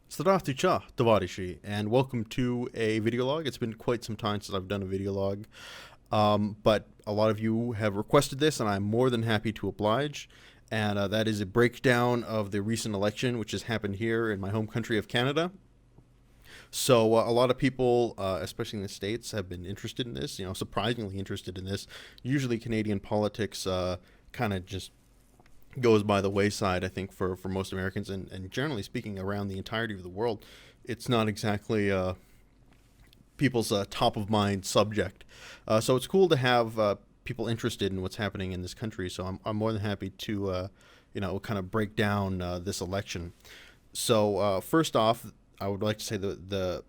Здравствуйте, товарищи, and welcome to a video log. It's been quite some time since I've done a video log, but a lot of you have requested this, and I'm more than happy to oblige. And that is a breakdown of the recent election, which has happened here in my home country of Canada. So a lot of people, especially in the States, have been interested in this, surprisingly interested in this. Usually Canadian politics kind of just goes by the wayside, I think, for most Americans, and generally speaking, around the entirety of the world. It's not exactly people's top of mind subject. So it's cool to have people interested in what's happening in this country. So I'm more than happy to, kind of break down this election. So first off, I would like to say the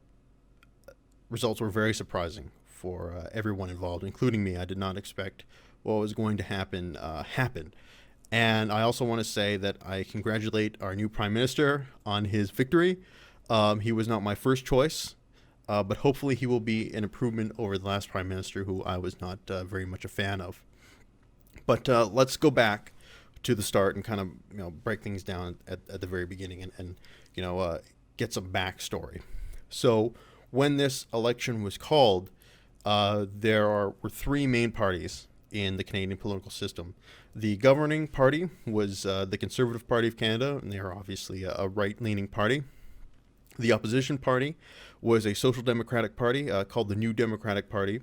results were very surprising for everyone involved, including me. I did not expect what was going to happen. And I also want to say that I congratulate our new Prime Minister on his victory. He was not my first choice, but hopefully he will be an improvement over the last Prime Minister, who I was not very much a fan of. But let's go back to the start and kind of break things down at the very beginning and get some backstory. So when this election was called, were three main parties in the Canadian political system. The governing party was the Conservative Party of Canada, and they are obviously a right-leaning party. The opposition party was a Social Democratic Party called the New Democratic Party,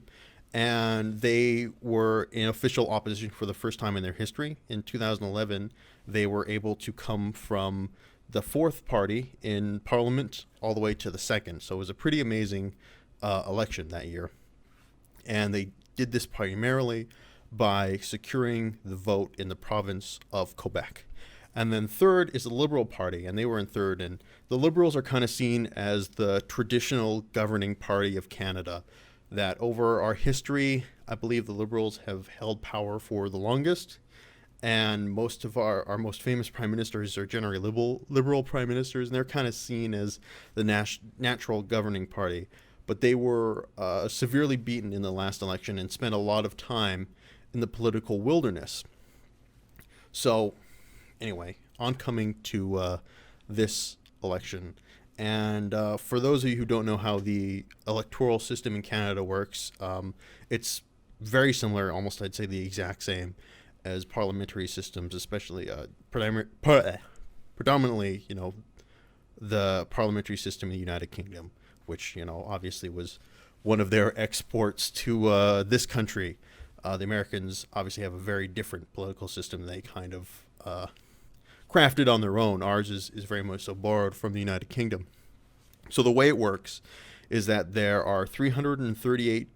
and they were in official opposition for the first time in their history. In 2011, they were able to come from the fourth party in Parliament all the way to the second. So it was a pretty amazing election that year. And they did this primarily by securing the vote in the province of Quebec. And then third is the Liberal Party, and they were in third. And the Liberals are kind of seen as the traditional governing party of Canada, that over our history, I believe the Liberals have held power for the longest. And most of our most famous prime ministers are generally liberal prime ministers, and they're kind of seen as the natural governing party. But they were severely beaten in the last election and spent a lot of time in the political wilderness. So anyway, on coming to this election. And for those of you who don't know how the electoral system in Canada works, it's very similar, almost I'd say the exact same, as parliamentary systems, especially predominantly, the parliamentary system in the United Kingdom, which, obviously was one of their exports to this country. The Americans obviously have a very different political system. They kind of crafted on their own. Ours is very much so borrowed from the United Kingdom. So the way it works is that there are 338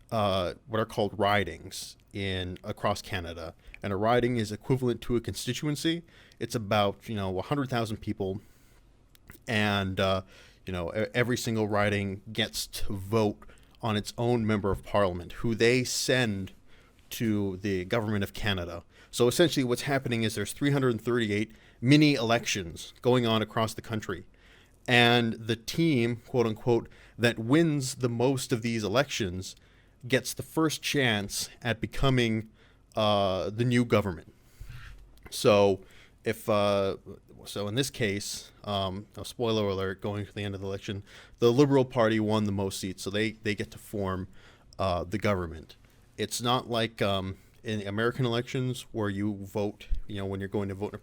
what are called ridings across Canada. And a riding is equivalent to a constituency. It's about 100,000 people, and every single riding gets to vote on its own member of parliament, who they send to the government of Canada. So essentially what's happening is there's 338 mini elections going on across the country. And the team, quote unquote, that wins the most of these elections gets the first chance at becoming the new government. So so in this case, spoiler alert, going to the end of the election, the Liberal Party won the most seats, so they get to form the government. It's not like in American elections where you vote, when you're going to vote in a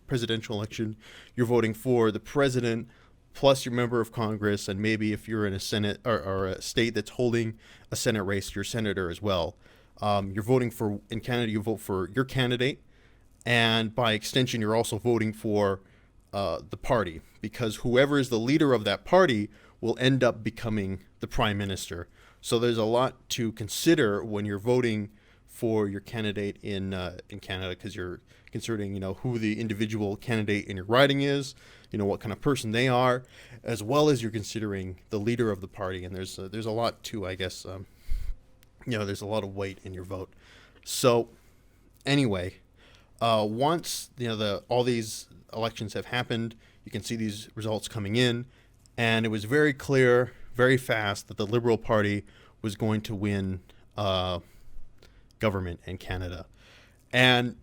presidential election, you're voting for the president plus your member of Congress, and maybe if you're in a Senate or a state that's holding a Senate race, your senator as well. You're voting in Canada, you vote for your candidate, and by extension, you're also voting for the party, because whoever is the leader of that party will end up becoming the prime minister. So there's a lot to consider when you're voting for your candidate in Canada, because you're considering who the individual candidate in your riding is, what kind of person they are, as well as you're considering the leader of the party. And there's a lot to, I guess, there's a lot of weight in your vote. So anyway, once all these elections have happened, you can see these results coming in, and it was very clear, very fast, that the Liberal Party was going to win government in Canada. And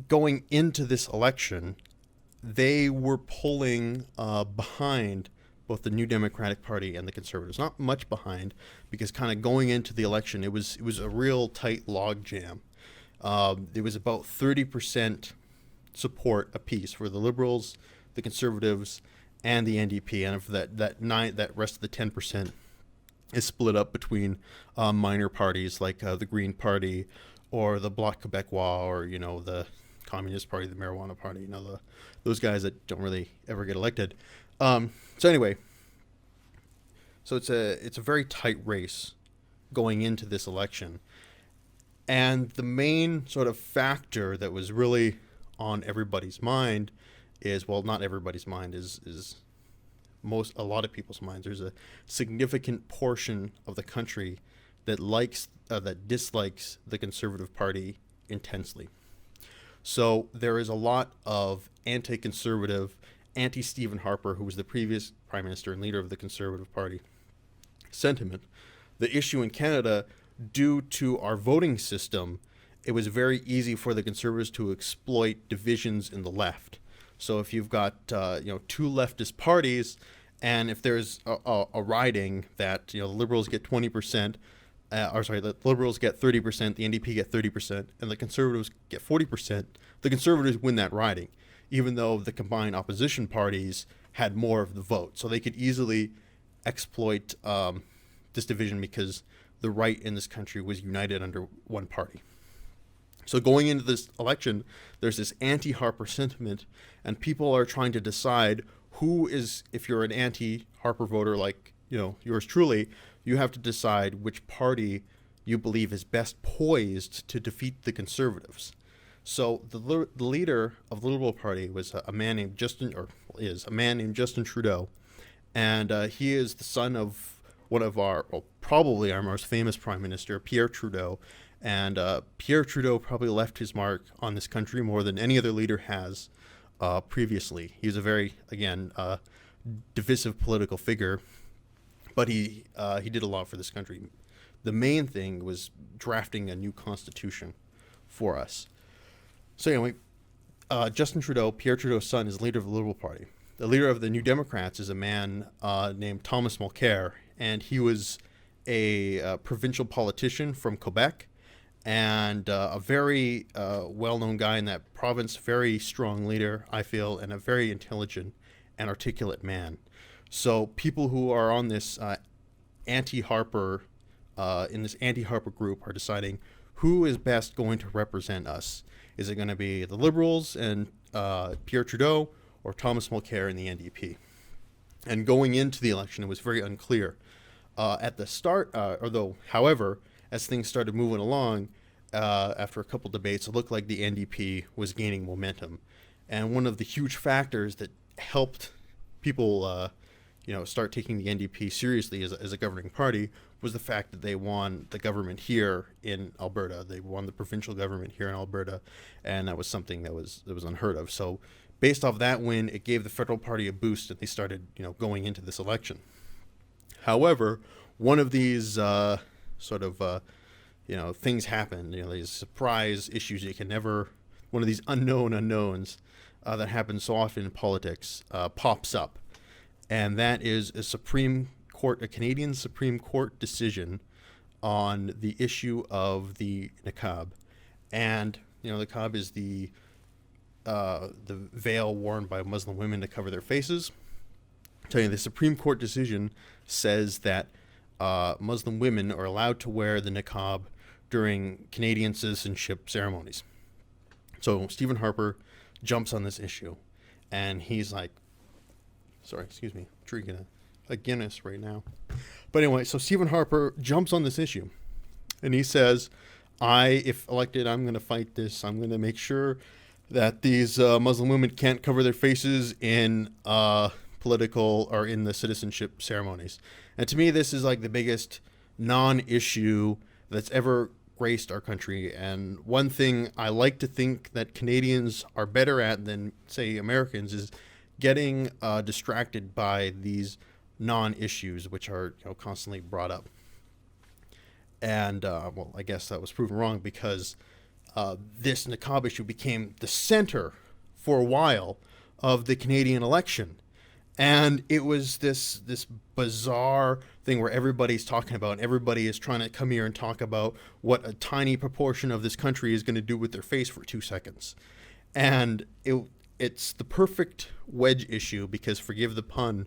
going into this election, they were pulling behind both the New Democratic Party and the Conservatives. Not much behind, because kind of going into the election, it was a real tight log jam. There was about 30% support apiece for the Liberals, the Conservatives, and the NDP, and for that rest of the 10% is split up between minor parties like the Green Party or the Bloc Québécois, or the Communist Party, the Marijuana Party, those guys that don't really ever get elected. So anyway, so it's a very tight race going into this election, and the main sort of factor that was really on everybody's mind is, well, not everybody's mind, is a lot of people's minds. There's a significant portion of the country that dislikes the Conservative Party intensely. So there is a lot of anti-conservative, anti-Stephen Harper, who was the previous Prime Minister and leader of the Conservative Party, sentiment. The issue in Canada, due to our voting system, it was very easy for the Conservatives to exploit divisions in the left. So if you've got two leftist parties, and if there's a riding that the Liberals get 20%, the Liberals get 30%, the NDP get 30%, and the Conservatives get 40%, the Conservatives win that riding, even though the combined opposition parties had more of the vote. So they could easily exploit this division because the right in this country was united under one party. So going into this election, there's this anti-Harper sentiment, and people are trying to decide who is, if you're an anti-Harper voter like yours truly, you have to decide which party you believe is best poised to defeat the Conservatives. So the leader of the Liberal Party was a man named Justin Trudeau, and he is the son of one of probably our most famous Prime Minister, Pierre Trudeau. And Pierre Trudeau probably left his mark on this country more than any other leader has previously. He's a very, divisive political figure, but he did a lot for this country. The main thing was drafting a new constitution for us. So anyway, Justin Trudeau, Pierre Trudeau's son, is leader of the Liberal Party. The leader of the New Democrats is a man named Thomas Mulcair, and he was a provincial politician from Quebec, and a very well-known guy in that province, very strong leader, I feel, and a very intelligent and articulate man. So people who are on this anti-Harper, in this anti-Harper group, are deciding who is best going to represent us. Is it going to be the Liberals and Pierre Trudeau, or Thomas Mulcair and the NDP? And going into the election, it was very unclear. At the start, however, as things started moving along, after a couple debates, it looked like the NDP was gaining momentum. And one of the huge factors that helped people, start taking the NDP seriously as a governing party was the fact that they won the government here in Alberta. They won the provincial government here in Alberta, and that was something that was unheard of. So based off that win, it gave the federal party a boost, and they started, going into this election. However, one of these things happen, these surprise issues one of these unknown unknowns that happens so often in politics pops up. And that is a Canadian Supreme Court decision on the issue of the ncab. And, the ncab is the veil worn by Muslim women to cover their faces. The Supreme Court decision says that Muslim women are allowed to wear the ncab during Canadian citizenship ceremonies. So Stephen Harper jumps on this issue, and he's like, I'm drinking a Guinness right now. But anyway, so Stephen Harper jumps on this issue, and he says, if elected, I'm going to fight this. I'm going to make sure that these Muslim women can't cover their faces in political or in the citizenship ceremonies. And to me, this is like the biggest non-issue that's ever graced our country. And one thing I like to think that Canadians are better at than, say, Americans is getting distracted by these non-issues, which are constantly brought up. And I guess that was proven wrong, because this ncab issue became the center for a while of the Canadian election. And it was this bizarre thing where everybody's talking about, and everybody is trying to come here and talk about what a tiny proportion of this country is going to do with their face for 2 seconds. And it's the perfect wedge issue because, forgive the pun,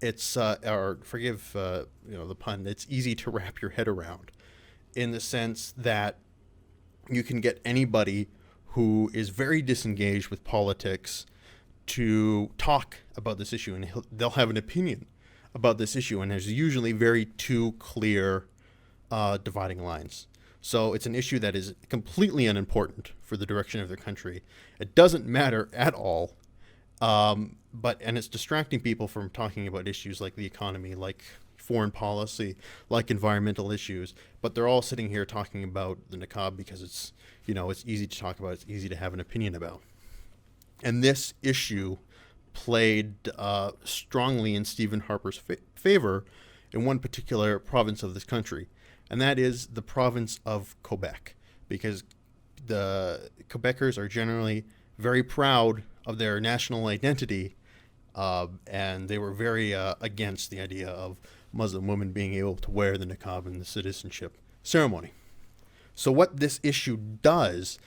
it's or forgive the pun, it's easy to wrap your head around, in the sense that you can get anybody who is very disengaged with politics to talk about this issue, and they'll have an opinion about this issue, and there's usually very two clear dividing lines. So it's an issue that is completely unimportant for the direction of their country. It doesn't matter at all, and it's distracting people from talking about issues like the economy, like foreign policy, like environmental issues. But they're all sitting here talking about the ncab because it's easy to talk about, it's easy to have an opinion about. And this issue played strongly in Stephen Harper's favor in one particular province of this country, and that is the province of Quebec, because the Quebecers are generally very proud of their national identity, and they were very against the idea of Muslim women being able to wear the niqab in the citizenship ceremony. So what this issue does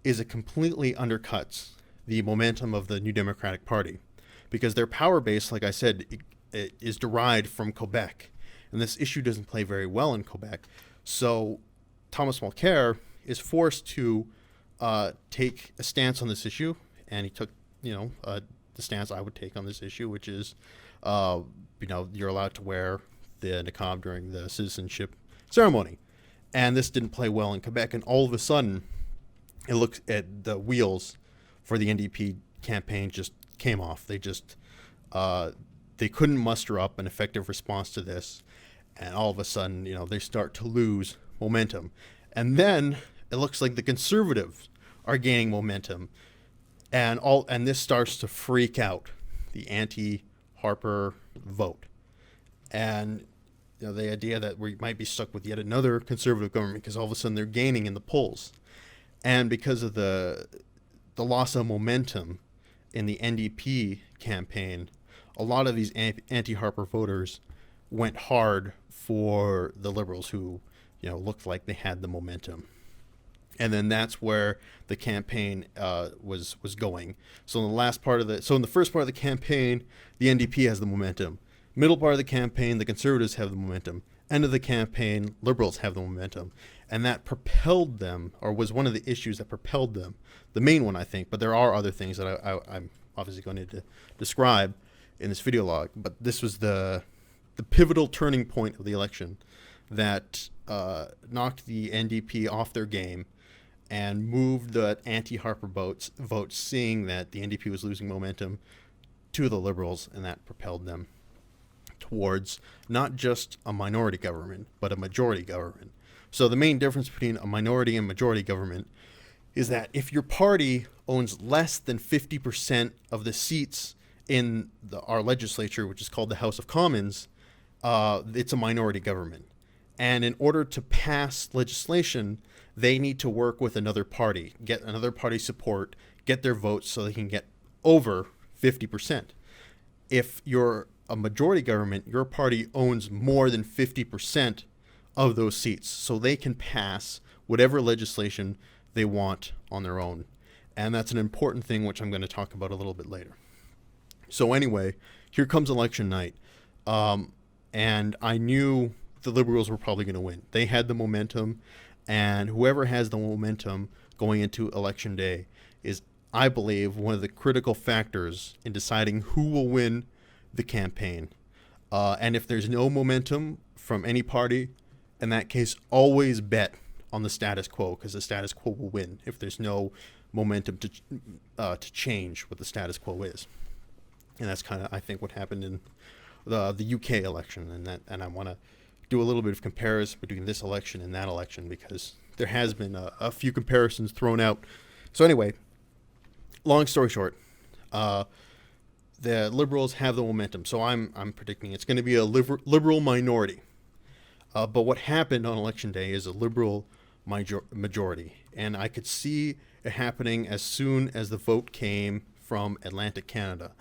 is it completely undercuts the momentum of the New Democratic Party, because their power base, like I said, it is derived from Quebec, and this issue doesn't play very well in Quebec. So Thomas Mulcair is forced to take a stance on this issue, and he took the stance I would take on this issue, which is you're allowed to wear the niqab during the citizenship ceremony. And this didn't play well in Quebec, and all of a sudden it looks at the wheels for the NDP campaign just came off. They just they couldn't muster up an effective response to this, and all of a sudden, they start to lose momentum. And then it looks like the Conservatives are gaining momentum, and this starts to freak out the anti-Harper vote, and the idea that we might be stuck with yet another Conservative government because all of a sudden they're gaining in the polls, and because of the loss of momentum in the NDP campaign, a lot of these anti-Harper voters went hard for the Liberals, who looked like they had the momentum. And then that's where the campaign was going. So in the first part of the campaign, the NDP has the momentum. Middle part of the campaign, the Conservatives have the momentum. End of the campaign, Liberals have the momentum. And that propelled them, or was one of the issues that propelled them. The main one, I think, but there are other things that I'm obviously going to describe in this video log. But this was the pivotal turning point of the election that knocked the NDP off their game and moved the anti-Harper votes, seeing that the NDP was losing momentum, to the Liberals, and that propelled them towards not just a minority government, but a majority government. So the main difference between a minority and majority government is that if your party owns less than 50% of the seats in our legislature, which is called the House of Commons, it's a minority government. And in order to pass legislation, they need to work with another party, get another party's support, get their votes so they can get over 50%. If you're a majority government, your party owns more than 50% of those seats, so they can pass whatever legislation they want on their own. And that's an important thing, which I'm going to talk about a little bit later. So anyway, here comes election night. And I knew the Liberals were probably going to win. They had the momentum, and whoever has the momentum going into election day is, I believe, one of the critical factors in deciding who will win the campaign. And if there's no momentum from any party, in that case, always bet on the status quo, because the status quo will win if there's no momentum to change what the status quo is. And that's kind of, I think, what happened in the UK election, and I want to do a little bit of comparison between this election and that election, because there has been a few comparisons thrown out. So anyway, long story short, the Liberals have the momentum. So I'm predicting it's going to be a liberal minority. But what happened on election day is a liberal majority, and I could see it happening as soon as the vote came from Atlantic Canada.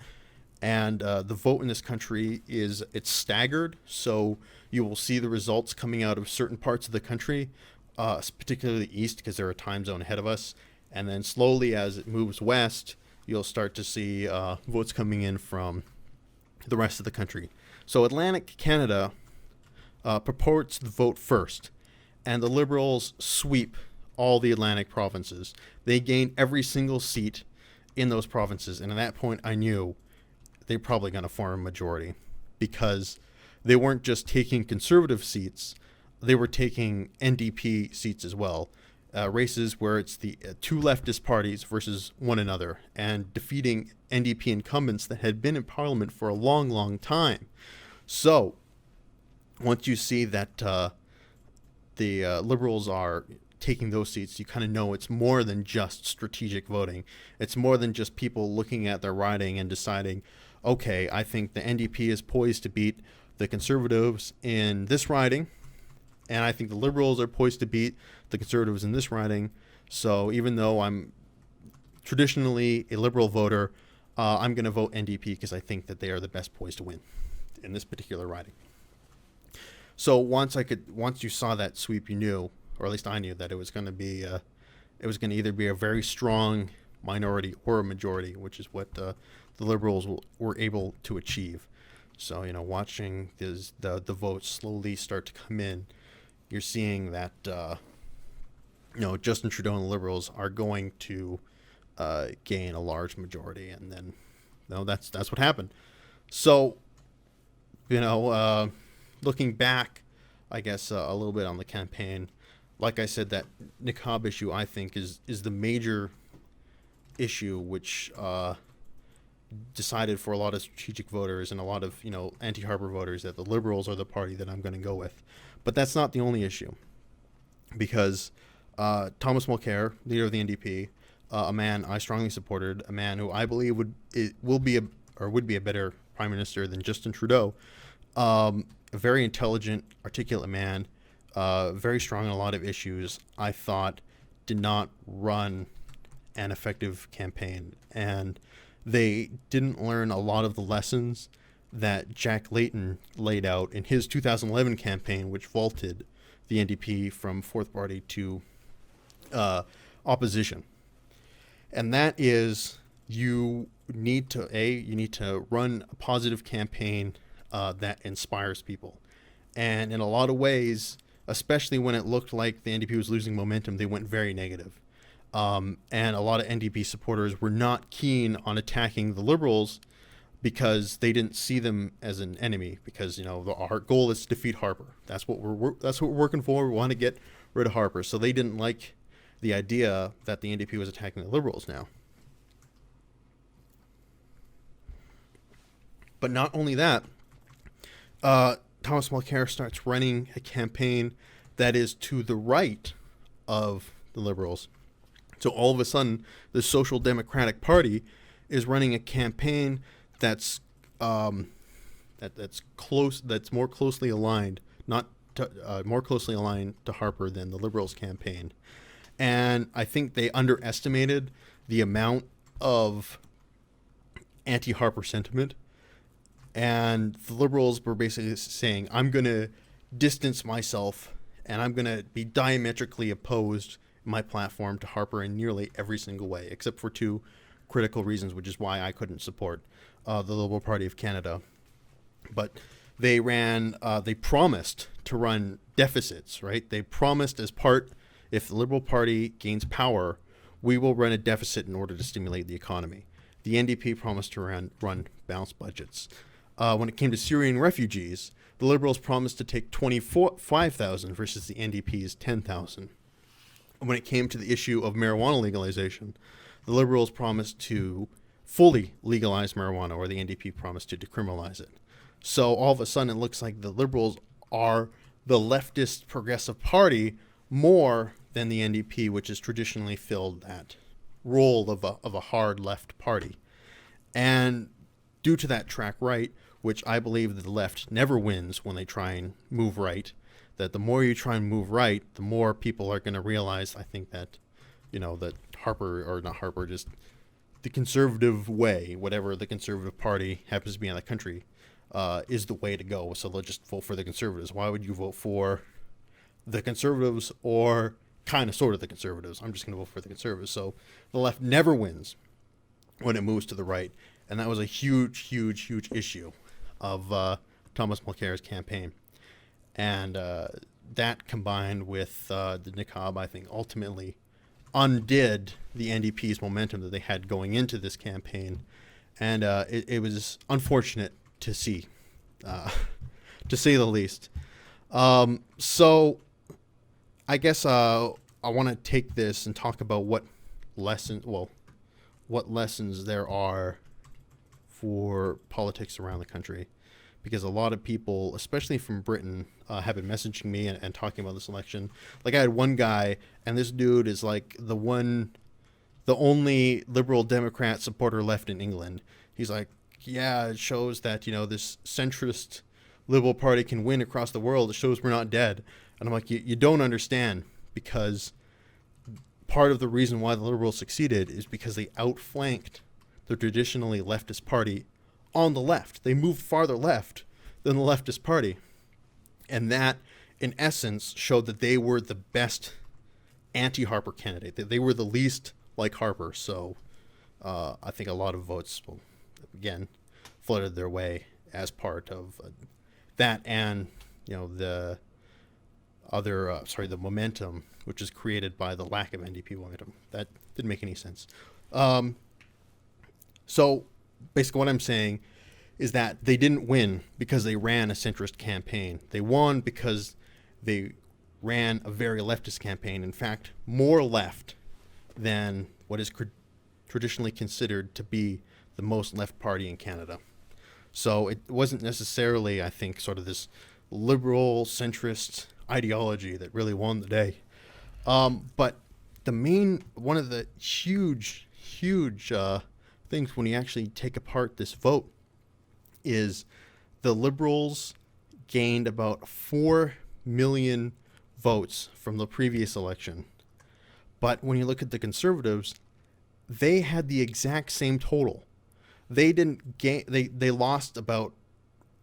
And the vote in this country it's staggered, so you will see the results coming out of certain parts of the country, particularly the east, because they're a time zone ahead of us. And then slowly, as it moves west, you'll start to see votes coming in from the rest of the country. So Atlantic Canada purports to vote first, and the Liberals sweep all the Atlantic provinces. They gain every single seat in those provinces, and at that point I knew they're probably going to form a majority, because they weren't just taking Conservative seats, they were taking NDP seats as well. Races where it's the two leftist parties versus one another, and defeating NDP incumbents that had been in Parliament for a long, long time. So once you see that the Liberals are taking those seats, you kind of know it's more than just strategic voting. It's more than just people looking at their riding and deciding, okay, I think the NDP is poised to beat the Conservatives in this riding, and I think the Liberals are poised to beat the Conservatives in this riding. So even though I'm traditionally a Liberal voter, I'm going to vote NDP because I think that they are the best poised to win in this particular riding. So once you saw that sweep, you knew, or at least I knew, that it was going to be, it was going to either be a very strong minority or a majority, which is what the Liberals were able to achieve. So, watching the votes slowly start to come in, you're seeing that, Justin Trudeau and the Liberals are going to gain a large majority, and then, that's what happened. So, looking back, I guess a little bit on the campaign, like I said, that ncab issue, I think, is the major issue which decided for a lot of strategic voters and a lot of anti-Harper voters that the Liberals are the party that I'm going to go with. But that's not the only issue, because Thomas Mulcair, leader of the NDP, a man I strongly supported, a man who I believe would be a better prime minister than Justin Trudeau, a very intelligent, articulate man, very strong on a lot of issues, I thought did not run an effective campaign, and they didn't learn a lot of the lessons that Jack Layton laid out in his 2011 campaign, which vaulted the NDP from fourth party to opposition. And that is, you need to run a positive campaign that inspires people. And in a lot of ways, especially when it looked like the NDP was losing momentum, they went very negative. And a lot of NDP supporters were not keen on attacking the Liberals because they didn't see them as an enemy. Because our goal is to defeat Harper. That's what we're working for. We want to get rid of Harper. So they didn't like the idea that the NDP was attacking the Liberals now. But not only that, Thomas Mulcair starts running a campaign that is to the right of the Liberals. So all of a sudden, the Social Democratic Party is running a campaign that's more closely aligned, more closely aligned to Harper than the Liberals' campaign. And I think they underestimated the amount of anti-Harper sentiment. And the Liberals were basically saying, I'm going to distance myself and I'm going to be diametrically opposed in my platform to Harper in nearly every single way, except for two critical reasons, which is why I couldn't support the Liberal Party of Canada. But they promised to run deficits, right? They promised if the Liberal Party gains power, we will run a deficit in order to stimulate the economy. The NDP promised to run balanced budgets. When it came to Syrian refugees, the Liberals promised to take 25,000 versus the NDP's 10,000. When it came to the issue of marijuana legalization, the Liberals promised to fully legalize marijuana, or the NDP promised to decriminalize it. So all of a sudden, it looks like the Liberals are the leftist progressive party more than the NDP, which has traditionally filled that role of a hard left party. And due to that track right, which I believe that the left never wins when they try and move right, that the more you try and move right, the more people are going to realize, I think, that, that Harper, or not Harper, just the conservative way, whatever the conservative party happens to be in the country, is the way to go. So let's just vote for the conservatives. Why would you vote for the conservatives or kind of sort of the conservatives? I'm just going to vote for the conservatives. So the left never wins when it moves to the right. And that was a huge issue of Thomas Mulcair's campaign. And that combined with the ncab, I think, ultimately undid the NDP's momentum that they had going into this campaign. And it was unfortunate to see, to say the least. So I guess I want to take this and talk about what lessons there are for politics around the country, because a lot of people, especially from Britain, have been messaging me and talking about this election. Like I had one guy, and this dude is like the only Liberal Democrat supporter left in England. He's like, yeah, it shows that, this centrist Liberal Party can win across the world. It shows we're not dead. And I'm like, you don't understand, because part of the reason why the Liberals succeeded is because they outflanked the traditionally leftist party on the left. They moved farther left than the leftist party. And that, in essence, showed that they were the best anti-Harper candidate. They were the least like Harper. So I think a lot of votes, again, flooded their way as part of that, and the other the momentum which is created by the lack of NDP momentum. That didn't make any sense. So basically what I'm saying is that they didn't win because they ran a centrist campaign. They won because they ran a very leftist campaign. In fact, more left than what is traditionally considered to be the most left party in Canada. So it wasn't necessarily, I think, sort of this liberal centrist ideology that really won the day. But one of the huge things when you actually take apart this vote is the Liberals gained about 4 million votes from the previous election. But when you look at the Conservatives, they had the exact same total. They didn't gain. They lost about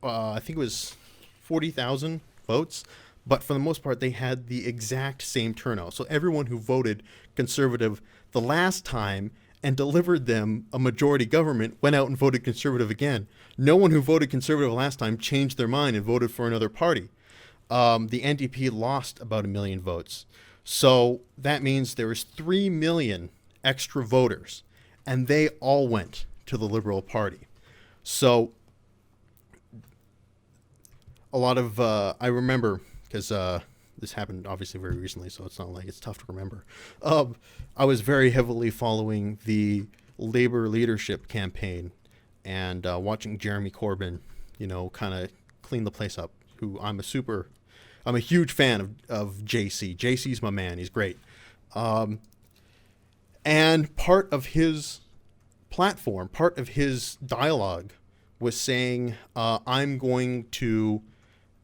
I think it was 40,000 votes, but for the most part, they had the exact same turnout. So everyone who voted Conservative the last time and delivered them a majority government went out and voted Conservative again. No one who voted Conservative last time changed their mind and voted for another party. The NDP lost about 1 million votes. So that means there was 3 million extra voters, and they all went to the Liberal Party. So a lot of, I remember, because this happened obviously very recently, so it's not like it's tough to remember. I was very heavily following the Labour leadership campaign and watching Jeremy Corbyn, kind of clean the place up. I'm a huge fan of JC. JC's my man. He's great. And part of his platform, part of his dialogue was saying, I'm going to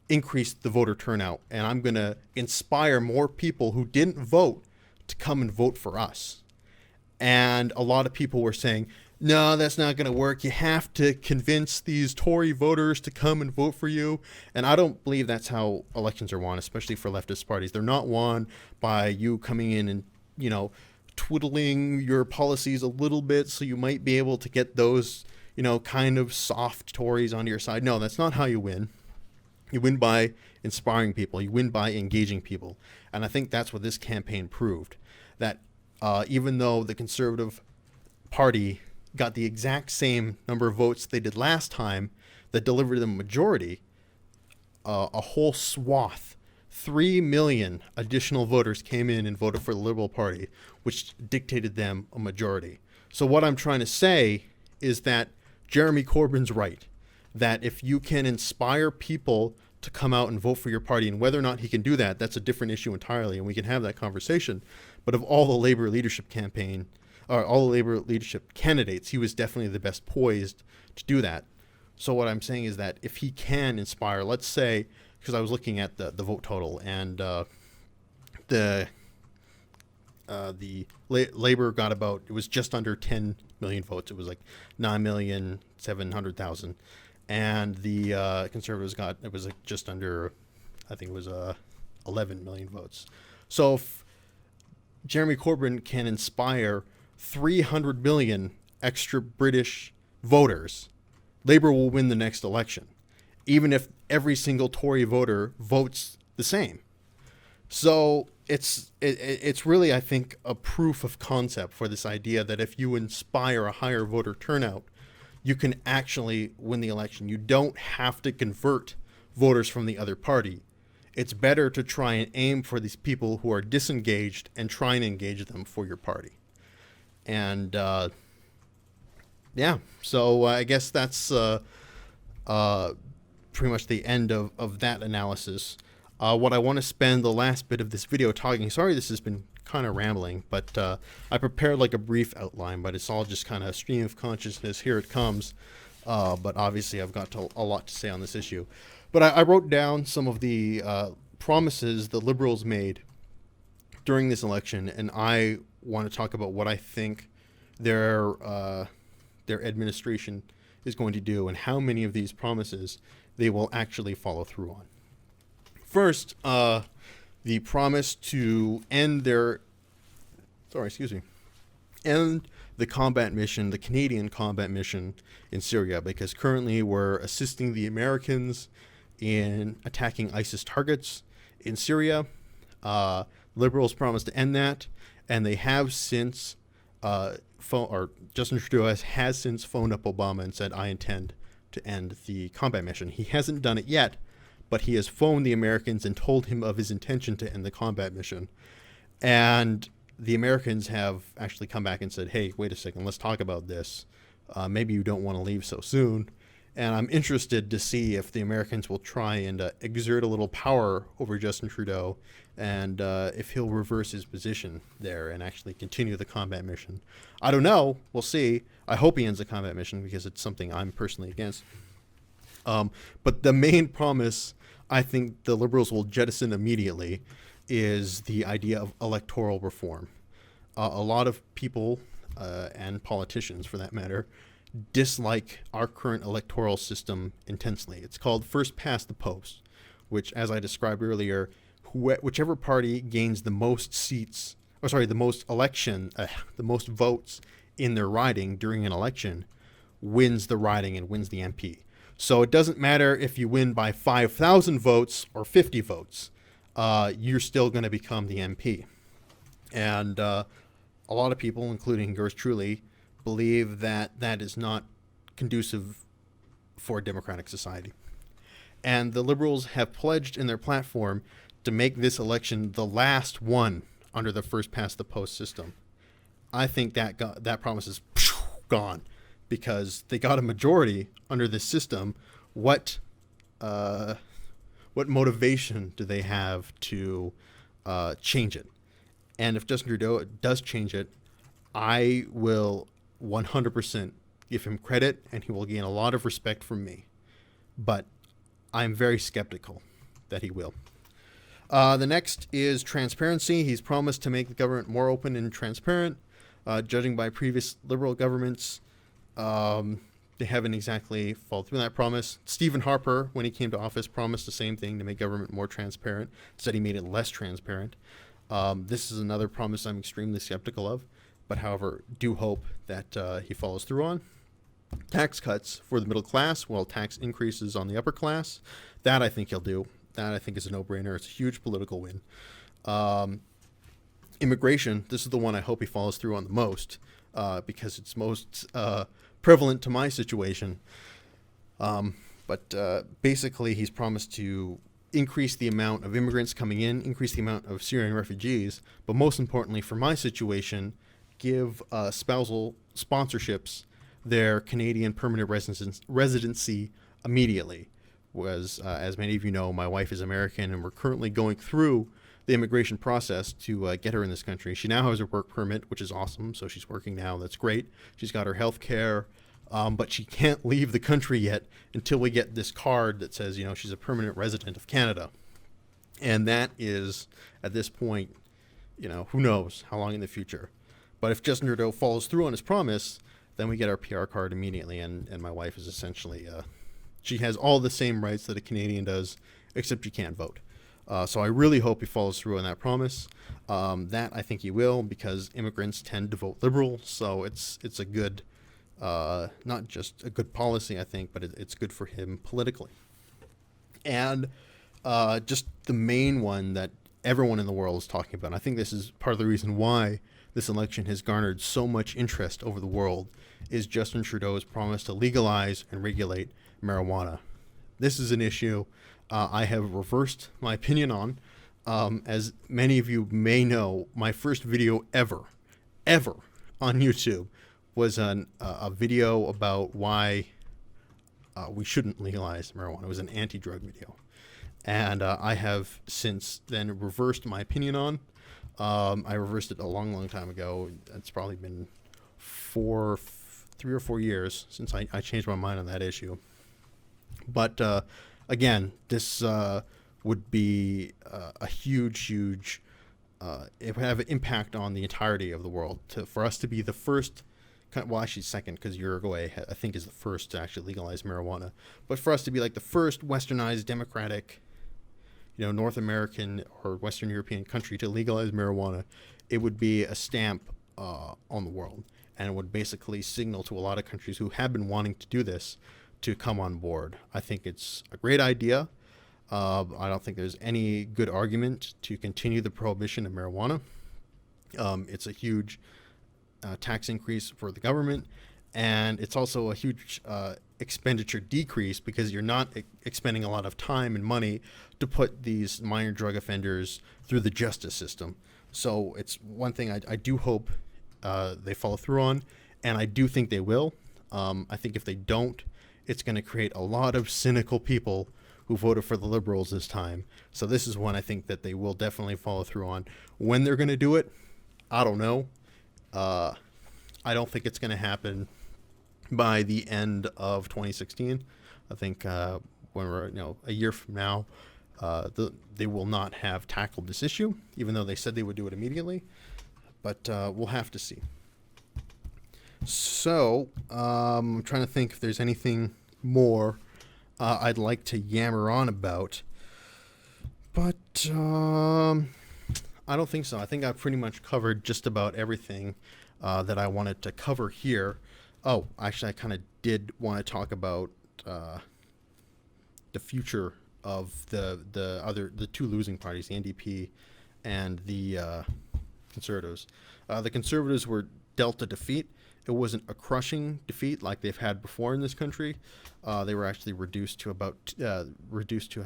increase the voter turnout, and I'm going to inspire more people who didn't vote to come and vote for us. And a lot of people were saying, no, that's not going to work. You have to convince these Tory voters to come and vote for you. And I don't believe that's how elections are won, especially for leftist parties. They're not won by you coming in and, twiddling your policies a little bit so you might be able to get those, kind of soft Tories onto your side. No, that's not how you win. You win by inspiring people. You win by engaging people. And I think that's what this campaign proved, that even though the Conservative Party got the exact same number of votes they did last time that delivered them a majority, a whole swath, 3 million additional voters came in and voted for the Liberal Party, which dictated them a majority. So what I'm trying to say is that Jeremy Corbyn's right, that if you can inspire people to come out and vote for your party, and whether or not he can do that, that's a different issue entirely, and we can have that conversation. But of all the Labour leadership campaign, or all the Labour leadership candidates, he was definitely the best poised to do that. So what I'm saying is that if he can inspire, let's say, because I was looking at the vote total, and the Labour got about, it was just under 10 million votes. It was like 9,700,000, and the Conservatives it was like just under, I think it was 11 million votes. So if Jeremy Corbyn can inspire 300 million extra British voters, Labour will win the next election, even if every single Tory voter votes the same. So it's really, I think, a proof of concept for this idea that if you inspire a higher voter turnout, you can actually win the election. You don't have to convert voters from the other party. It's better to try and aim for these people who are disengaged and try and engage them for your party. And so I guess that's pretty much the end of that analysis. What I want to spend the last bit of this video talking, sorry this has been kind of rambling, but I prepared like a brief outline, but it's all just kind of stream of consciousness, here it comes. But obviously I've got a lot to say on this issue. But I wrote down some of the promises the Liberals made during this election, and I want to talk about what I think their administration is going to do and how many of these promises they will actually follow through on. First, the promise to end the combat mission, the Canadian combat mission in Syria, because currently we're assisting the Americans in attacking ISIS targets in Syria. Liberals promised to end that, and they have since Justin Trudeau has since phoned up Obama and said, I intend to end the combat mission. He hasn't done it yet, but he has phoned the Americans and told him of his intention to end the combat mission. And the Americans have actually come back and said, hey, wait a second, let's talk about this. Maybe you don't want to leave so soon. And I'm interested to see if the Americans will try and exert a little power over Justin Trudeau, and if he'll reverse his position there and actually continue the combat mission. I don't know. We'll see. I hope he ends the combat mission because it's something I'm personally against. But the main promise I think the Liberals will jettison immediately is the idea of electoral reform. A lot of people, and politicians for that matter, dislike our current electoral system intensely. It's called first past the post, which, as I described earlier, whichever party gains the most seats, the most votes in their riding during an election wins the riding and wins the MP. So it doesn't matter if you win by 5,000 votes or 50 votes, you're still going to become the MP. And a lot of people, including yours truly, believe that that is not conducive for a democratic society. And the Liberals have pledged in their platform to make this election the last one under the first past the post system. I think that promise is gone because they got a majority under this system. What motivation do they have to change it? And if Justin Trudeau does change it, I will 100% give him credit, and he will gain a lot of respect from me. But I'm very skeptical that he will. The next is transparency. He's promised to make the government more open and transparent. Judging by previous Liberal governments, they haven't exactly followed through on that promise. Stephen Harper, when he came to office, promised the same thing, to make government more transparent. Said he made it less transparent. This is another promise I'm extremely skeptical of, but however, do hope that he follows through on. Tax cuts for the middle class, while tax increases on the upper class. That I think he'll do. That I think is a no-brainer. It's a huge political win. Immigration, this is the one I hope he follows through on the most, because it's most prevalent to my situation. But basically, he's promised to increase the amount of immigrants coming in, increase the amount of Syrian refugees, but most importantly for my situation, give spousal sponsorships their Canadian permanent residency immediately. As many of you know, my wife is American, and we're currently going through the immigration process to get her in this country. She now has her work permit, which is awesome, so she's working now. That's great. She's got her health care, but she can't leave the country yet until we get this card that says, she's a permanent resident of Canada. And that is, at this point, who knows how long in the future. But if Justin Trudeau follows through on his promise, then we get our PR card immediately, and my wife is essentially, she has all the same rights that a Canadian does, except you can't vote. So I really hope he follows through on that promise. That I think he will, because immigrants tend to vote Liberal, so it's a good, not just a good policy, I think, but it's good for him politically. And just the main one that everyone in the world is talking about, and I think this is part of the reason why this election has garnered so much interest over the world, is Justin Trudeau's promise to legalize and regulate marijuana. This is an issue I have reversed my opinion on. As many of you may know, my first video ever on YouTube was a video about why we shouldn't legalize marijuana. It was an anti-drug video. And I have since then reversed my opinion on. I reversed it a long time ago. It's probably been 3 or 4 years since I changed my mind on that issue. But again, this would be a huge, it would have an impact on the entirety of the world. For us to be the first, well, actually second, because Uruguay, I think, is the first to actually legalize marijuana. But for us to be like the first westernized, democratic, North American or Western European country to legalize marijuana, it would be a stamp on the world, and it would basically signal to a lot of countries who have been wanting to do this to come on board. I think it's a great idea. I don't think there's any good argument to continue the prohibition of marijuana. It's a huge tax increase for the government, and it's also a huge expenditure decrease, because you're not expending a lot of time and money to put these minor drug offenders through the justice system. So it's one thing I do hope they follow through on, and I do think they will. I think if they don't, it's going to create a lot of cynical people who voted for the Liberals this time. So this is one I think that they will definitely follow through on. When they're going to do it, I don't know. I don't think it's going to happen by the end of 2016. I think when we're a year from now, they will not have tackled this issue, even though they said they would do it immediately. But we'll have to see. So I'm trying to think if there's anything more I'd like to yammer on about, but I don't think so. I think I've pretty much covered just about everything that I wanted to cover here. Oh, actually, I kind of did want to talk about the future of the two losing parties, the NDP and the Conservatives. The Conservatives were dealt a defeat. It wasn't a crushing defeat like they've had before in this country. They were actually reduced to I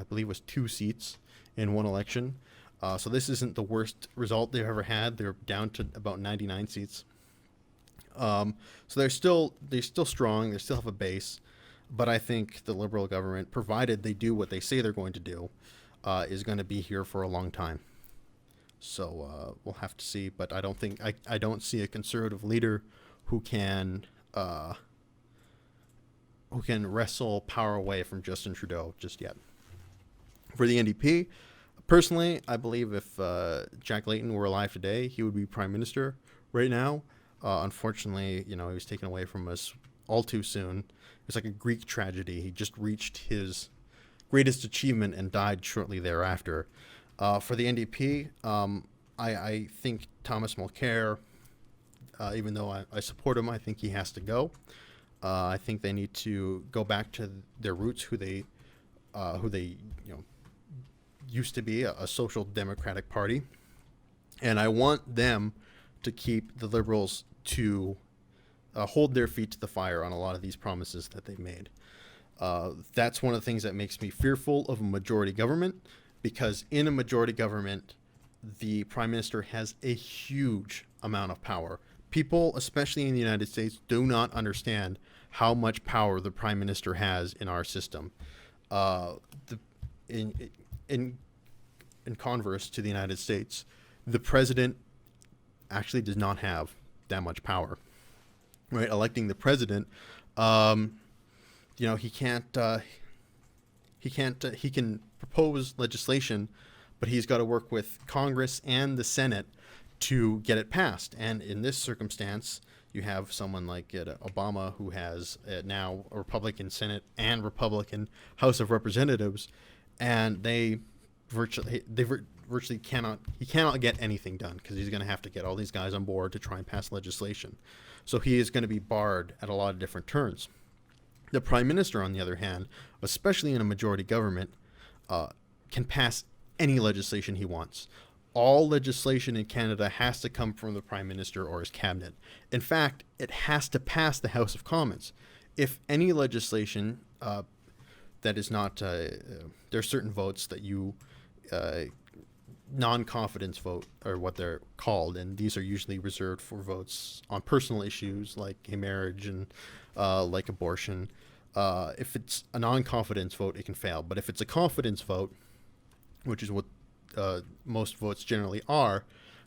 believe it was 2 seats in one election. So this isn't the worst result they've ever had. They're down to about 99 seats. So they're still strong. They still have a base, but I think the Liberal government, provided they do what they say they're going to do, is going to be here for a long time. So we'll have to see. But I don't see a Conservative leader who can wrestle power away from Justin Trudeau just yet. For the NDP, personally, I believe if Jack Layton were alive today, he would be Prime Minister right now. Unfortunately, he was taken away from us all too soon. It's like a Greek tragedy. He just reached his greatest achievement and died shortly thereafter. For the NDP, I think Thomas Mulcair, even though I support him, I think he has to go. I think they need to go back to their roots, who they used to be, a social democratic party, and I want them to keep the Liberals to hold their feet to the fire on a lot of these promises that they've made. That's one of the things that makes me fearful of a majority government, because in a majority government, the Prime Minister has a huge amount of power. People, especially in the United States, do not understand how much power the Prime Minister has in our system. In converse to the United States, the President actually does not have that much power. Right, electing the President, he can propose legislation, but he's got to work with Congress and the Senate to get it passed. And in this circumstance, You have someone like Obama, who has now a Republican Senate and Republican House of Representatives, and virtually cannot get anything done because he's going to have to get all these guys on board to try and pass legislation. So he is going to be barred at a lot of different turns. The Prime Minister, on the other hand, especially in a majority government, can pass any legislation he wants. All legislation in Canada has to come from the Prime Minister or his cabinet. In fact, it has to pass the House of Commons. If any legislation that is not, there are certain votes that you, non-confidence vote are what they're called, and these are usually reserved for votes on personal issues like gay marriage and like abortion. If it's a non-confidence vote, it can fail. But if it's a confidence vote, which is what most votes generally are,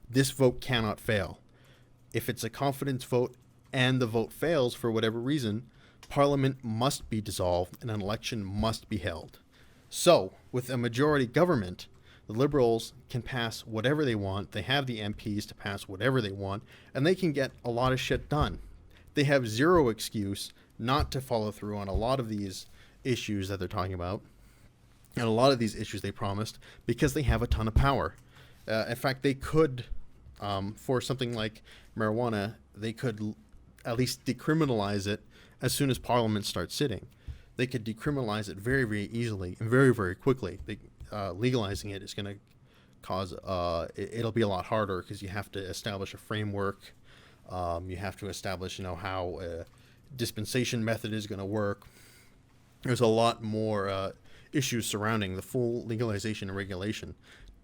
this vote cannot fail. If it's a confidence vote and the vote fails for whatever reason, Parliament must be dissolved and an election must be held. So, with a majority government, the Liberals can pass whatever they want. They have the MPs to pass whatever they want, and they can get a lot of shit done. They have zero excuse not to follow through on a lot of these issues that they're talking about, and a lot of these issues they promised, because they have a ton of power. In fact, they could, for something like marijuana, they could at least decriminalize it as soon as Parliament starts sitting. They could decriminalize it very, very easily and very, very quickly. Legalizing it is going to cause, it'll be a lot harder because you have to establish a framework. You have to establish, how a dispensation method is going to work. There's a lot more issues surrounding the full legalization and regulation.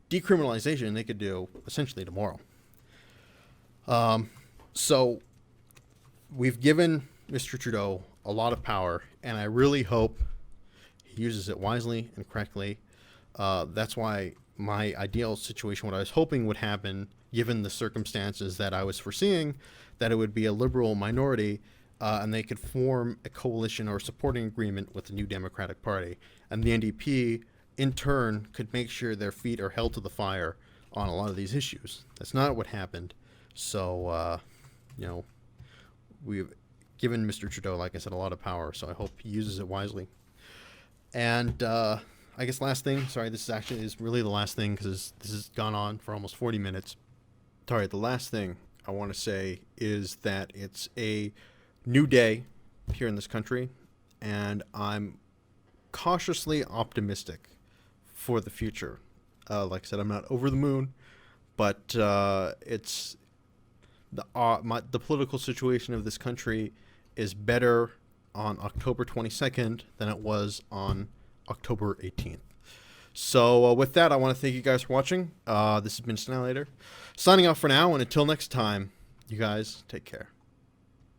Decriminalization, they could do essentially tomorrow. So we've given Mr. Trudeau a lot of power, and I really hope he uses it wisely and correctly. That's why my ideal situation, what I was hoping would happen, given the circumstances that I was foreseeing, that it would be a Liberal minority, and they could form a coalition or supporting agreement with the New Democratic Party. And the NDP, in turn, could make sure their feet are held to the fire on a lot of these issues. That's not what happened. So, we've given Mr. Trudeau, like I said, a lot of power, so I hope he uses it wisely. And I guess last thing, sorry, this is really the last thing because this has gone on for almost 40 minutes. Sorry, the last thing I want to say is that it's a new day here in this country, and I'm cautiously optimistic for the future. Like I said, I'm not over the moon, but it's the political situation of this country is better on October 22nd than it was on October 18th. So with that, I want to thank you guys for watching. This has been Snilator, signing off for now, and until next time, you guys take care.